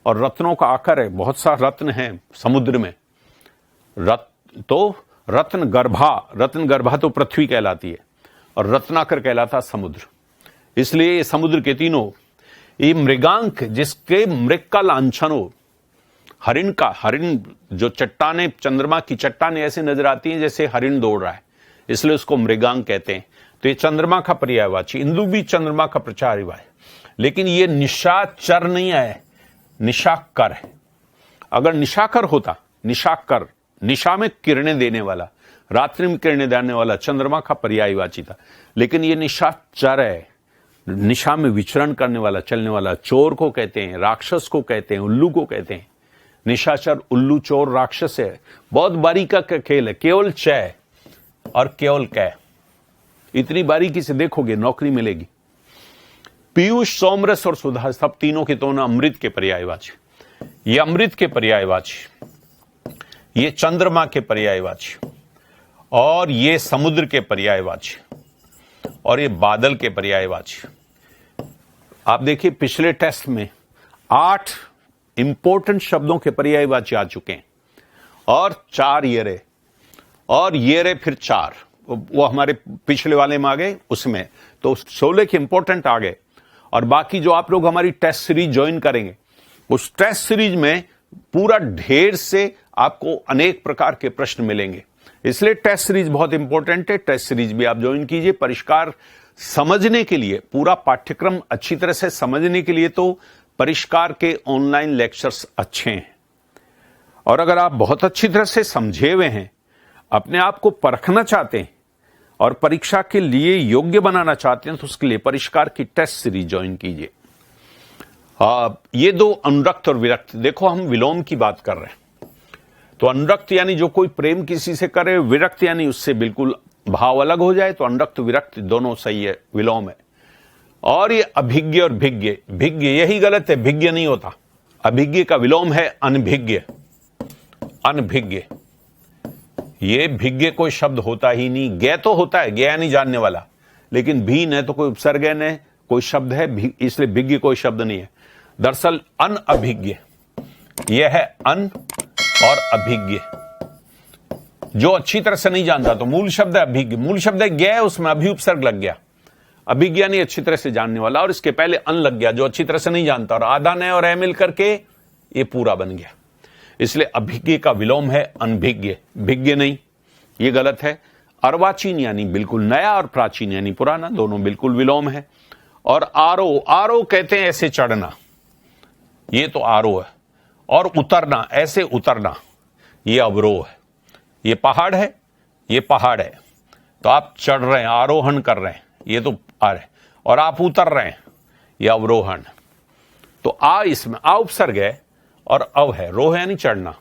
और रत्नों का आकर है, बहुत सा रत्न है समुद्र में। तो रत्न गर्भा तो पृथ्वी कहलाती है, और रत्नाकर कहलाता समुद्र। इसलिए समुद्र के तीनों, ये मृगांक, जिसके मृग का लांछन हो, हरिण जो चट्टाने, चंद्रमा की चट्टाने ऐसे नजर आती हैं जैसे हरिण दौड़ रहा है, इसलिए उसको मृगांक कहते हैं। तो ये चंद्रमा का पर्यायवाची। इंदु भी चंद्रमा का पर्यायवाची, लेकिन ये निशाचर नहीं है, निशाकर है। अगर निशाकर होता, निशाकर निशा में किरणें देने वाला, रात्रि में किरणें देने वाला, चंद्रमा का पर्यायवाची था। लेकिन ये निशाचर है, निशा में विचरण करने वाला, चलने वाला। चोर को कहते हैं, राक्षस को कहते हैं, उल्लू को कहते हैं। निशाचर, उल्लू, चोर, राक्षस है। बहुत बारीका का खेल है। केवल च और केवल कै, इतनी बारीकी से देखोगे नौकरी मिलेगी। पीयूष, सोमरस और सुधा, सब तीनों के तो अमृत के पर्यायवाची। ये अमृत के पर्यायवाची, ये चंद्रमा के पर्यायवाची, और ये समुद्र के पर्यायवाची, और ये बादल के पर्यायवाची। आप देखिए पिछले टेस्ट में 8 इंपॉर्टेंट शब्दों के पर्यायवाची आ चुके हैं, और 4 ये रहे, और ये रहे फिर 4, वो हमारे पिछले वाले में आ गए, उसमें तो 16 के इंपॉर्टेंट आ गए। और बाकी जो आप लोग हमारी टेस्ट सीरीज ज्वाइन करेंगे, उस टेस्ट सीरीज में पूरा ढेर से आपको अनेक प्रकार के प्रश्न मिलेंगे। इसलिए टेस्ट सीरीज बहुत इंपॉर्टेंट है। टेस्ट सीरीज भी आप ज्वाइन कीजिए। परिष्कार समझने के लिए, पूरा पाठ्यक्रम अच्छी तरह से समझने के लिए तो परिष्कार के ऑनलाइन लेक्चर्स अच्छे हैं। और अगर आप बहुत अच्छी तरह से समझे हुए हैं, अपने आप को परखना चाहते हैं और परीक्षा के लिए योग्य बनाना चाहते हैं, तो उसके लिए परिष्कार की टेस्ट सीरीज ज्वाइन कीजिए। ये 2 अनुरक्त और विरक्त, देखो हम विलोम की बात कर रहे हैं, तो अनुरक्त यानी जो कोई प्रेम किसी से करे, विरक्त यानी उससे बिल्कुल भाव अलग हो जाए, तो अनुरक्त विरक्त दोनों सही है, विलोम है। और ये अभिज्ञ और भिज्ञ, भिज्ञ यही गलत है, भिज्ञ नहीं होता। अभिज्ञ का विलोम है अनभिज्ञ, अनभिज्ञ। ये भिज्ञ कोई शब्द होता ही नहीं। ज्ञ तो होता है, ज्ञ नहीं जानने वाला, लेकिन भी न तो कोई उपसर्ग न कोई शब्द है, इसलिए भिज्ञ कोई शब्द नहीं है। दरअसल अनअभिज्ञ यह है अन और अभिज्ञ, जो अच्छी तरह से नहीं जानता, तो मूल शब्द है अभिज्ञ। मूल शब्द है ज्ञ, उसमें अभी उपसर्ग लग गया। अभिज्ञ नहीं अच्छी तरह से जानने वाला, और इसके पहले अन लग गया, जो अच्छी तरह से नहीं जानता, और आधा न और मिल करके ये पूरा बन गया। इसलिए अभिज्ञ का विलोम है अनभिज्ञ, भिज्ञ नहीं, ये गलत है। अर्वाचीन यानी बिल्कुल नया, और प्राचीन यानी पुराना, दोनों बिल्कुल विलोम है। और आरोह, आरोह कहते हैं ऐसे चढ़ना, ये तो आरोह है। और उतरना, ऐसे उतरना, ये अवरोह है। ये पहाड़ है, ये पहाड़ है, तो आप चढ़ रहे हैं, आरोहण कर रहे हैं, ये तो आ रहे, और आप उतर रहे हैं, ये अवरोहण। तो आ इसमें आ उपसर्ग है और अव है, रोह यानी चढ़ना,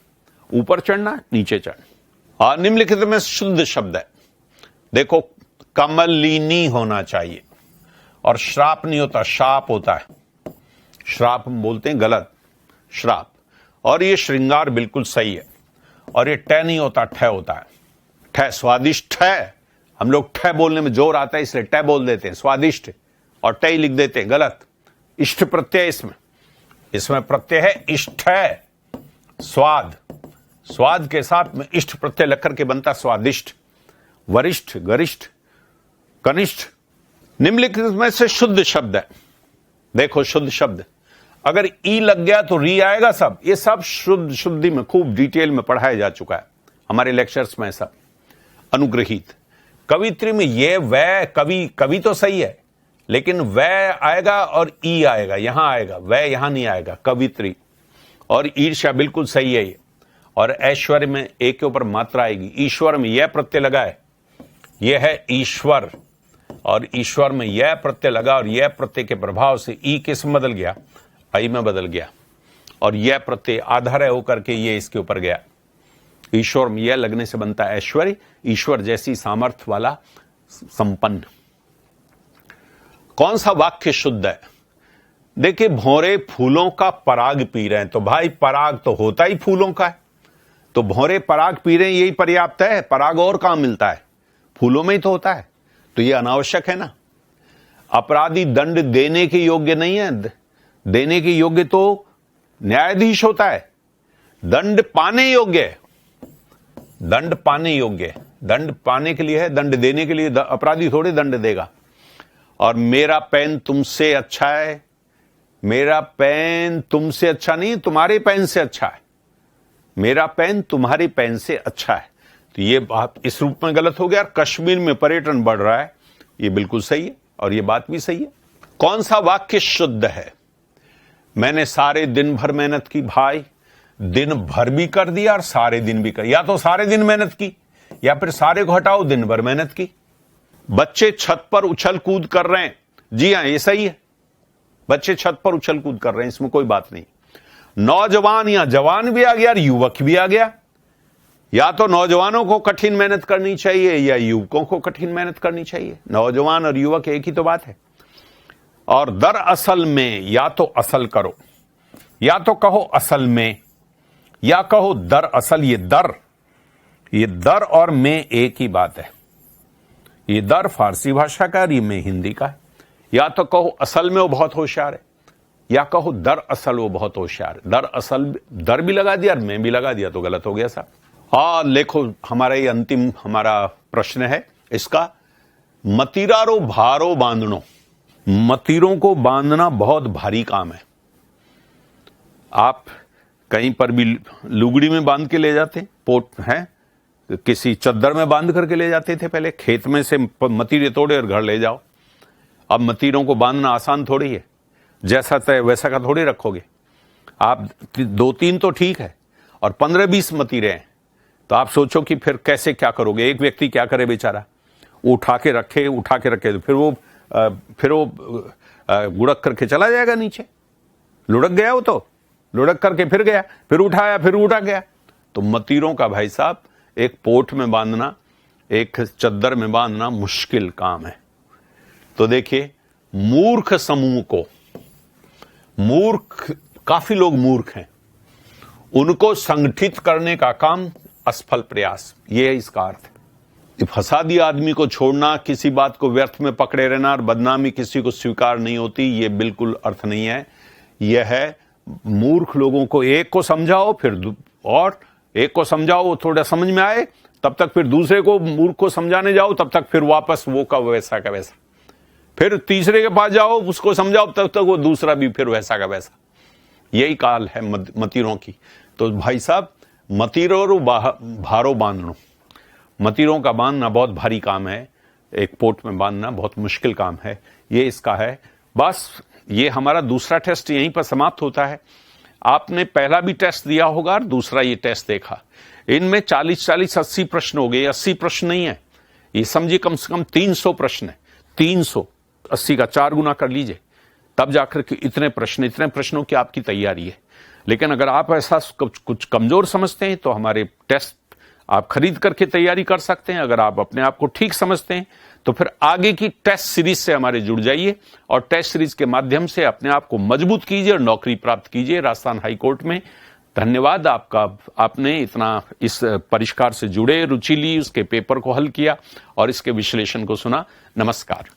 ऊपर चढ़ना, नीचे चढ़ना। निम्नलिखित में शुद्ध शब्द है, देखो कमलिनी होना चाहिए, और श्राप नहीं होता, शाप होता है। श्राप हम बोलते हैं गलत, श्राप। और ये श्रृंगार बिल्कुल सही है, और ये ठ नहीं होता, ठ होता है। ठ स्वादिष्ट है, हम लोग ठ बोलने में जोर आता है इसलिए ठ बोल देते हैं, स्वादिष्ट, और ट ही लिख देते हैं, गलत। इष्ट प्रत्यय इसमें प्रत्यय है इष्ट है, स्वाद, स्वाद के साथ में इष्ट प्रत्यय लग करके बनता स्वादिष्ट। वरिष्ठ, गरिष्ठ, कनिष्ठ। निम्नलिखित में से शुद्ध शब्द है, देखो शुद्ध शब्द, अगर ई लग गया तो री आएगा सब। ये सब शुद्धि में खूब डिटेल में पढ़ाया जा चुका है हमारे लेक्चर्स में, सब अनुग्रहित। कवित्री में ये वह, कवि तो सही है, लेकिन वह आएगा और ई आएगा, यहां आएगा, वह यहां नहीं आएगा, कवित्री। और ईर्ष्या बिल्कुल सही है ये। और ऐश्वर्य में एक के ऊपर मात्रा आएगी, ईश्वर में यह प्रत्यय लगा है, यह है ईश्वर, और ईश्वर में यह प्रत्यय लगा, और यह प्रत्यय के प्रभाव से ई किस में बदल गया, आई में बदल गया, और यह प्रत्यय आधार है होकर के ये इसके ऊपर गया। ईश्वर में यह लगने से बनता है ऐश्वर्य, ईश्वर जैसी सामर्थ्य वाला, संपन्न। कौन सा वाक्य शुद्ध है? देखिए, भौरे फूलों का पराग पी रहे हैं, तो भाई पराग तो होता ही फूलों का है, तो भौरे पराग पी रहे हैं यही पर्याप्त है। पराग और कहां मिलता है, फूलों में ही तो होता है, तो यह अनावश्यक है ना। अपराधी दंड देने के योग्य नहीं है, देने के योग्य तो न्यायाधीश होता है, दंड पाने योग्य है, दंड पाने योग्य है, दंड पाने के लिए है, दंड देने के लिए अपराधी थोड़े दंड देगा। और मेरा पेन तुमसे अच्छा है, मेरा पेन तुमसे अच्छा नहीं, तुम्हारे पेन से अच्छा है, मेरा पेन तुम्हारे पेन से अच्छा है, तो ये बात इस रूप में गलत हो गया। कश्मीर में पर्यटन बढ़ रहा है, ये बिल्कुल सही है और ये बात भी सही है। कौन सा वाक्य शुद्ध है? मैंने सारे दिन भर मेहनत की। भाई, दिन भर भी कर दिया और सारे दिन भी कर, या तो सारे दिन मेहनत की या फिर सारे को हटाओ, दिन भर मेहनत की। बच्चे छत पर उछल कूद कर रहे हैं। जी हां, ये सही है, बच्चे छत पर उछल कूद कर रहे हैं, इसमें कोई बात नहीं। नौजवान या जवान भी आ गया और युवक भी आ गया। या तो नौजवानों को कठिन मेहनत करनी चाहिए या युवकों को कठिन मेहनत करनी चाहिए। नौजवान और युवक एक ही तो बात है। और दरअसल में, या तो असल करो, या तो कहो असल में, या कहो दरअसल। ये दर और में एक ही बात है। ये दर फारसी भाषा का और ये में हिंदी का है। या तो कहो असल में वो बहुत होशियार है, या कहो दरअसल वो बहुत होशियार है। दरअसल, दर भी लगा दिया और में भी लगा दिया तो गलत हो गया साहब। देखो, हमारा ये अंतिम हमारा प्रश्न है इसका। मतीरारो भारो बांधनो। मतीरों को बांधना बहुत भारी काम है। आप कहीं पर भी लुगड़ी में बांध के ले जाते, पोट है, किसी चद्दर में बांध करके ले जाते थे पहले। खेत में से मतीरे तोड़े और घर ले जाओ। अब मतीरों को बांधना आसान थोड़ी है। जैसा तय वैसा का थोड़ी रखोगे आप। 2-3 तो ठीक है, और 15-20 मतीरे हैं, तो आप सोचो कि फिर कैसे क्या करोगे। एक व्यक्ति क्या करे बेचारा, उठा के रखे तो फिर वो गुड़क करके चला जाएगा नीचे। लुढ़क गया वो तो, लुढ़क करके फिर गया, फिर उठाया, फिर उठा गया। तो मतीरों का भाई साहब एक पोट में बांधना, एक चद्दर में बांधना मुश्किल काम है। तो देखिए, मूर्ख समूह को, काफी लोग मूर्ख हैं, उनको संगठित करने का काम असफल प्रयास, ये है इसका अर्थ। फसादी आदमी को छोड़ना, किसी बात को व्यर्थ में पकड़े रहना और बदनामी किसी को स्वीकार नहीं होती, ये बिल्कुल अर्थ नहीं है। यह है मूर्ख लोगों को एक को समझाओ, फिर और एक को समझाओ, वो थोड़ा समझ में आए, तब तक फिर दूसरे को मूर्ख को समझाने जाओ, तब तक फिर वापस वो का वैसा का वैसा, फिर तीसरे के पास जाओ, उसको समझाओ, तब तक वो दूसरा भी फिर वैसा का वैसा। यही काल है मतीरों की। तो भाई साहब, मतीरों भारो बांधनो, मतीरों का बांधना बहुत भारी काम है। एक पोट में बांधना बहुत मुश्किल काम है। ये इसका है। बस ये हमारा दूसरा टेस्ट यहीं पर समाप्त होता है। आपने पहला भी टेस्ट दिया होगा और दूसरा ये टेस्ट देखा। इनमें 40-40, 80 प्रश्न हो गए। 80 प्रश्न नहीं है, ये समझिए कम से कम 300 प्रश्न है। 380 का 4 गुना कर लीजिए, तब जाकर के इतने प्रश्नों की आपकी तैयारी है। लेकिन अगर आप ऐसा कुछ कमजोर समझते हैं तो हमारे टेस्ट आप खरीद करके तैयारी कर सकते हैं। अगर आप अपने आप को ठीक समझते हैं तो फिर आगे की टेस्ट सीरीज से हमारे जुड़ जाइए और टेस्ट सीरीज के माध्यम से अपने आप को मजबूत कीजिए और नौकरी प्राप्त कीजिए राजस्थान हाईकोर्ट में। धन्यवाद आपका, आपने इतना इस परिष्कार से जुड़े, रुचि ली, उसके पेपर को हल किया और इसके विश्लेषण को सुना। नमस्कार।